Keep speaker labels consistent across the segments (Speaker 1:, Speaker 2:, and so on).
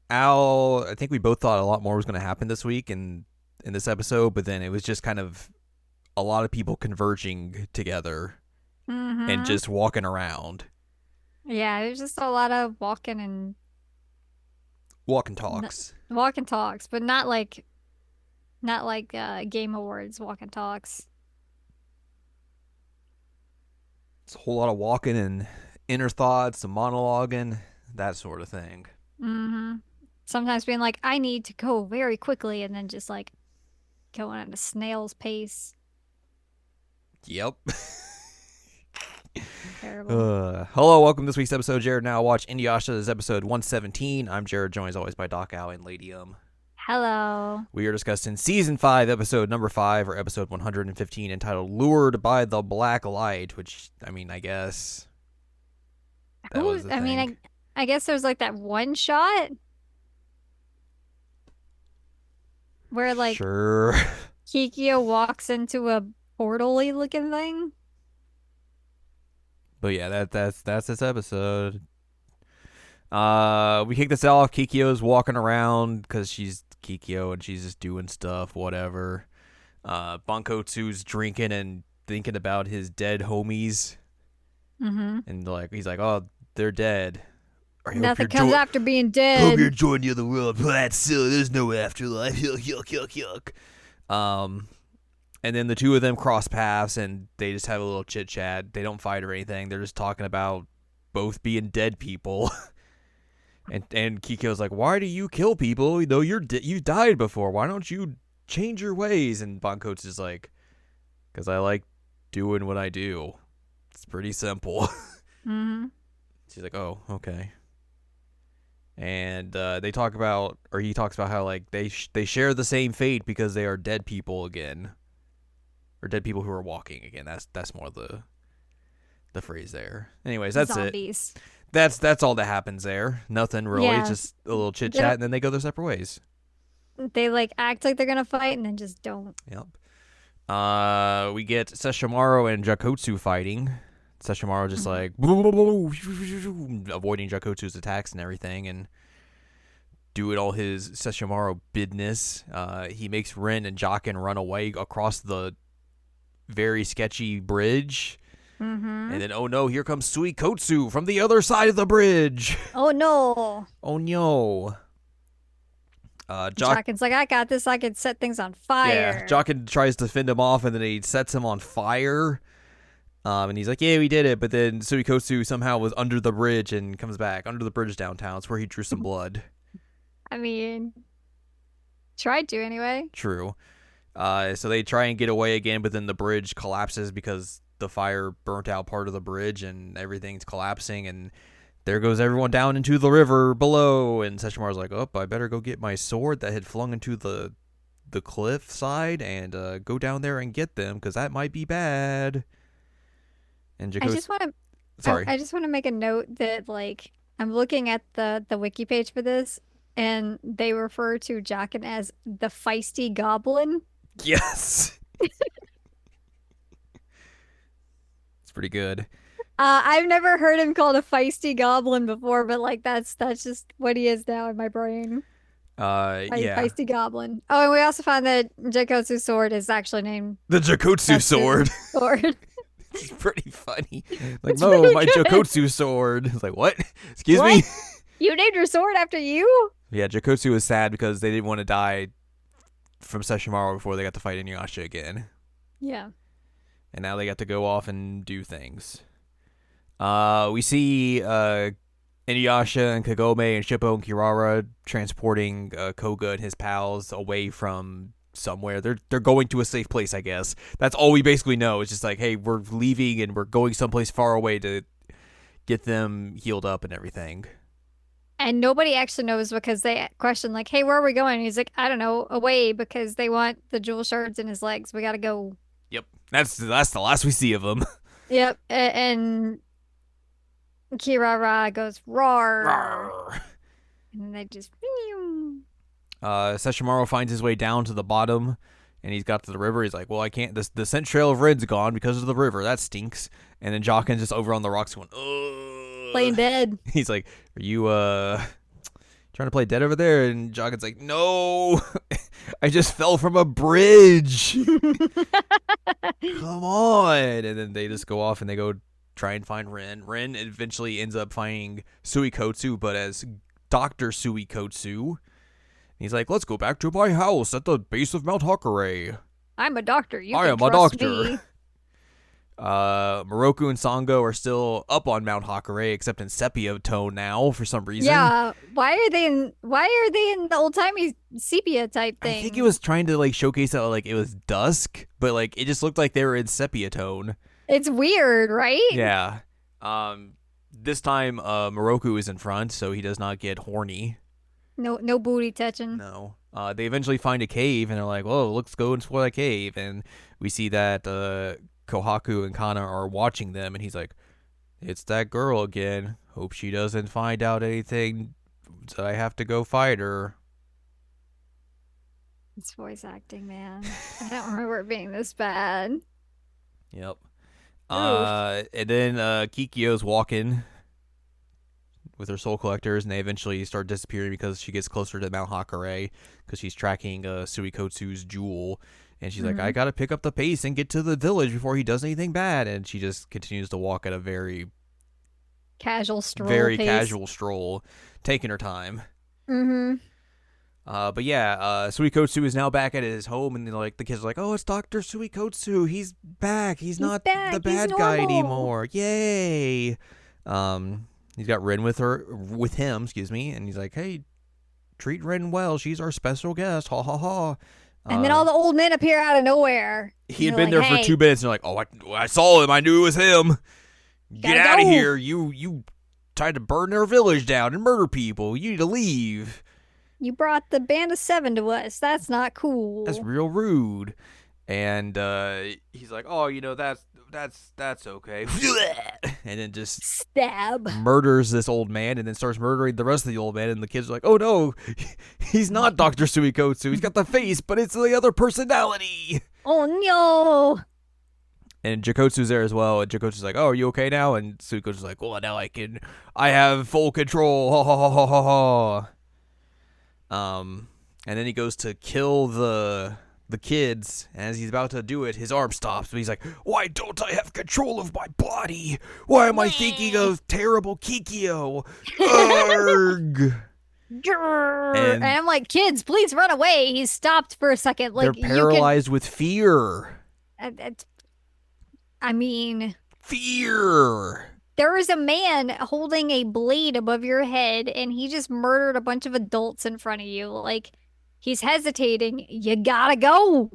Speaker 1: Al, I think we both thought a lot more was going to happen this week in this episode, but then it was just kind of a lot of people converging together and
Speaker 2: Mm-hmm.
Speaker 1: just walking around,
Speaker 2: Yeah, there's just a lot of
Speaker 1: walking
Speaker 2: n-
Speaker 1: talks.
Speaker 2: walking talks, but not like Game Awards walking talks.
Speaker 1: It's a whole lot of walking and inner thoughts, some monologuing, that sort of thing.
Speaker 2: Mm-hmm. Sometimes being like, I need to go very quickly, and then just like going at a snail's pace.
Speaker 1: Yep.
Speaker 2: Terrible.
Speaker 1: Hello, welcome to this week's episode. Jared now watch Inuyasha. This is episode 117. I'm Jared, joined as always by Doc Al and Lady
Speaker 2: Hello.
Speaker 1: We are discussing season 5, episode number 5, or episode 115, entitled Lured by the Black Light, which, I mean, I guess that was
Speaker 2: Who?
Speaker 1: the
Speaker 2: I mean,
Speaker 1: thing.
Speaker 2: I guess there's like that one shot where like
Speaker 1: Sure.
Speaker 2: Kikyo walks into a portal-y looking thing.
Speaker 1: But yeah, that's this episode. We kick this off. Kikyo's walking around because she's Kikyo and she's just doing stuff, whatever. Bankotsu's drinking and thinking about his dead homies,
Speaker 2: Mm-hmm.
Speaker 1: and like he's like, "Oh, they're dead." I hope you're
Speaker 2: Nothing comes after being
Speaker 1: hope you're
Speaker 2: dead.
Speaker 1: joining the other world. That's silly. There's no afterlife. Yuck, yuck, yuck, yuck. And then the two of them cross paths and they just have a little chit chat. They don't fight or anything. They're just talking about both being dead people. And Kiko's like, "Why do you kill people? Though you died before. Why don't you change your ways?" And Banko's is like, "Because I like doing what I do. It's pretty simple."
Speaker 2: Mm-hmm.
Speaker 1: She's like, "Oh, okay." And they talk about, or he talks about how like they share the same fate because they are dead people again, or dead people who are walking again. That's more the phrase there. Anyways, that's it.
Speaker 2: Zombies.
Speaker 1: That's all that happens there. Nothing really,
Speaker 2: Yeah.
Speaker 1: just a little chit
Speaker 2: They
Speaker 1: chat,
Speaker 2: don't
Speaker 1: and then they go their separate ways.
Speaker 2: they like act like they're gonna fight and then just don't.
Speaker 1: Yep. We get Sesshomaru and Jakotsu fighting. Sesshomaru just
Speaker 2: Mhm.
Speaker 1: like avoiding Jakotsu's attacks and everything, and doing all his Sesshomaru business. He makes Rin and Jockin run away across the very sketchy bridge.
Speaker 2: Mm-hmm.
Speaker 1: And then, oh no, here comes Suikotsu from the other side of the bridge.
Speaker 2: Oh no.
Speaker 1: Oh no. Jock,
Speaker 2: Chockin's like, I got this. I could set things on
Speaker 1: yeah,
Speaker 2: fire.
Speaker 1: Jockin tries to fend him off, and then he sets him on fire. And he's like, "Yeah, we did it." But then Suikosu somehow was under the bridge and comes back under the bridge downtown. It's where he drew some blood.
Speaker 2: I mean, tried to anyway.
Speaker 1: True. So they try and get away again, but then the bridge collapses because the fire burnt out part of the bridge and everything's collapsing. And there goes everyone down into the river below. And Sesshomaru's like, "Oh, I better go get my sword that had flung into the cliff side and go down there and get them because that might be bad." And
Speaker 2: I
Speaker 1: Jaco's
Speaker 2: just want to
Speaker 1: sorry.
Speaker 2: I just want to make a note that like I'm looking at the wiki page for this and they refer to Jockin as the feisty goblin.
Speaker 1: Yes, it's pretty good.
Speaker 2: I've never heard him called a feisty goblin before, but like that's just what he is now in my brain.
Speaker 1: Yeah,
Speaker 2: Feisty goblin. Oh, and we also found that Jakotsu's sword is actually named
Speaker 1: the Jakotsu
Speaker 2: after his
Speaker 1: sword.
Speaker 2: sword.
Speaker 1: It's pretty funny. Like,
Speaker 2: It's
Speaker 1: no,
Speaker 2: pretty
Speaker 1: my
Speaker 2: good.
Speaker 1: Jakotsu sword. It's like, what? Excuse me?
Speaker 2: What? You named your sword after you?
Speaker 1: Yeah, Jakotsu was sad because they didn't want to die from Sesshomaru before they got to fight Inuyasha again.
Speaker 2: Yeah.
Speaker 1: And now they got to go off and do things. We see Inuyasha and Kagome and Shippo and Kirara transporting Koga and his pals away from somewhere. They're going to a safe place, I guess. That's all we basically know. It's just like, hey, we're leaving and we're going someplace far away to get them healed up and everything.
Speaker 2: And nobody actually knows because they question like, "Hey, where are we going?" And he's like, "I don't know, away because they want the jewel shards in his legs. We gotta go."
Speaker 1: Yep, that's the last we see of them.
Speaker 2: Yep. And Kirara goes roar,
Speaker 1: Rawr.
Speaker 2: and then they just.
Speaker 1: Sesshomaru finds his way down to the bottom, and he's got to the river. He's like, "Well, I can't. The scent trail of Red's gone because of the river. That stinks." And then Jockin's just over on the rocks going,
Speaker 2: Playing
Speaker 1: "Ugh."
Speaker 2: dead.
Speaker 1: He's like, "Are you trying to play dead over there, and Jaken's like, no, I just fell from a bridge. Come on. And then they just go off and they go try and find Ren. Ren eventually ends up finding Suikotsu, but as Dr. Suikotsu. He's like, let's go back to my house at the base of Mount Hakare.
Speaker 2: I'm a doctor. You
Speaker 1: I
Speaker 2: can
Speaker 1: am a
Speaker 2: trust
Speaker 1: doctor.
Speaker 2: me.
Speaker 1: Moroku and Sango are still up on Mount Hakare, except in sepia tone now for some reason.
Speaker 2: Yeah. Why are they in the old timey sepia type thing?
Speaker 1: I think it was trying to like showcase that like it was dusk, but like it just looked like they were in sepia tone.
Speaker 2: It's weird, right?
Speaker 1: Yeah. This time Moroku is in front, so he does not get horny.
Speaker 2: No booty touching.
Speaker 1: No. They eventually find a cave, and they're like, "Whoa, let's go and explore that cave." And we see that Kohaku and Kana are watching them, and he's like, "It's that girl again. Hope she doesn't find out anything, so I have to go fight her."
Speaker 2: It's voice acting, man. I don't remember it being this bad.
Speaker 1: Yep. And then Kikyo's walking with her soul collectors, and they eventually start disappearing because she gets closer to Mount Hakare because she's tracking Suikotsu's jewel. And she's like, I gotta pick up the pace and get to the village before he does anything bad. And she just continues to walk at a very
Speaker 2: casual stroll.
Speaker 1: Casual stroll, taking her time.
Speaker 2: Mm-hmm.
Speaker 1: But yeah, Suikotsu is now back at his home, and like the kids are like, "Oh, it's Dr. Suikotsu. He's back. He's not
Speaker 2: back.
Speaker 1: the bad guy anymore. Yay!" He's got Ren with him, and he's like, "Hey, treat Ren well. She's our special guest. Ha ha ha."
Speaker 2: And then all the old men appear out of nowhere.
Speaker 1: He had been there for 2 minutes, and they're like, "Oh, I saw him. I knew it was him. Get out of here. You tried to burn their village down and murder people. You need to leave.
Speaker 2: You brought the band of 7 to us. That's not cool.
Speaker 1: That's real rude." And he's like, "Oh, that's okay." And then just
Speaker 2: stab
Speaker 1: murders this old man, and then starts murdering the rest of the old man. And the kids are like, "Oh no, he's not Dr. Suikotsu. He's got the face, but it's the other personality."
Speaker 2: Oh no.
Speaker 1: And Jakotsu's there as well. And Jakotsu's like, "Oh, are you okay now?" And Suikotsu's like, "Well, now I have full control. Ha ha ha ha ha ha." And then he goes to kill the kids, and as he's about to do it, his arm stops. But he's like, "Why don't I have control of my body? Why am I thinking of terrible Kikyo? Arg!"
Speaker 2: And I'm like, "Kids, please run away." He's stopped for a second. Like,
Speaker 1: they're paralyzed with fear.
Speaker 2: I mean,
Speaker 1: fear.
Speaker 2: There is a man holding a blade above your head, and he just murdered a bunch of adults in front of you. Like, he's hesitating. You gotta go.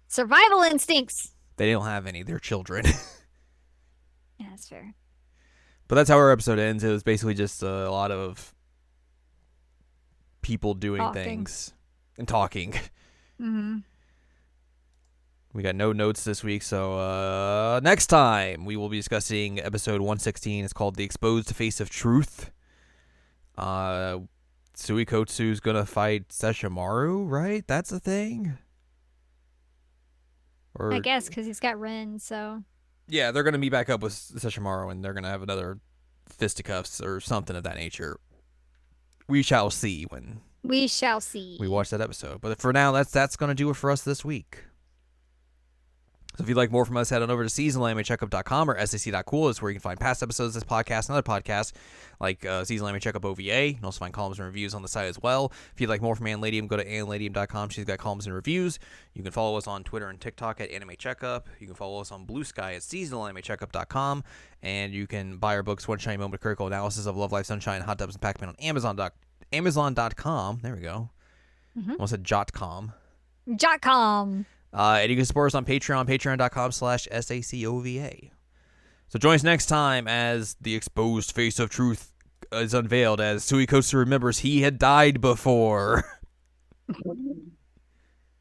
Speaker 2: Survival instincts.
Speaker 1: They don't have any. They're children.
Speaker 2: Yeah, that's fair.
Speaker 1: But that's how our episode ends. It was basically just a lot of people doing things and talking.
Speaker 2: Mm-hmm.
Speaker 1: We got no notes this week, so next time we will be discussing episode 116. It's called The Exposed Face of Truth. Suikotsu's gonna fight Sesshomaru, right? That's a thing? Or,
Speaker 2: I guess, because he's got Ren, so...
Speaker 1: Yeah, they're gonna meet back up with Sesshomaru, and they're gonna have another fisticuffs or something of that nature. We shall see when...
Speaker 2: We shall see.
Speaker 1: We watch that episode. But for now, that's gonna do it for us this week. So if you'd like more from us, head on over to seasonalanimecheckup.com or sac.cool. It's where you can find past episodes of this podcast and other podcasts like Seasonal Anime Checkup OVA. You can also find columns and reviews on the site as well. If you'd like more from Anladium, go to anladium.com. She's got columns and reviews. You can follow us on Twitter and TikTok at Anime Checkup. You can follow us on Blue Sky at seasonalanimecheckup.com. And you can buy our books, One Shiny Moment, Critical Analysis of Love, Life, Sunshine, Hot Tubs, and Pac-Man on Amazon.com. There we go. Almost said Jotcom.
Speaker 2: Jotcom.
Speaker 1: And you can support us on Patreon, patreon.com/SACOVA. So join us next time as the exposed face of truth is unveiled as Suikotsu remembers he had died before.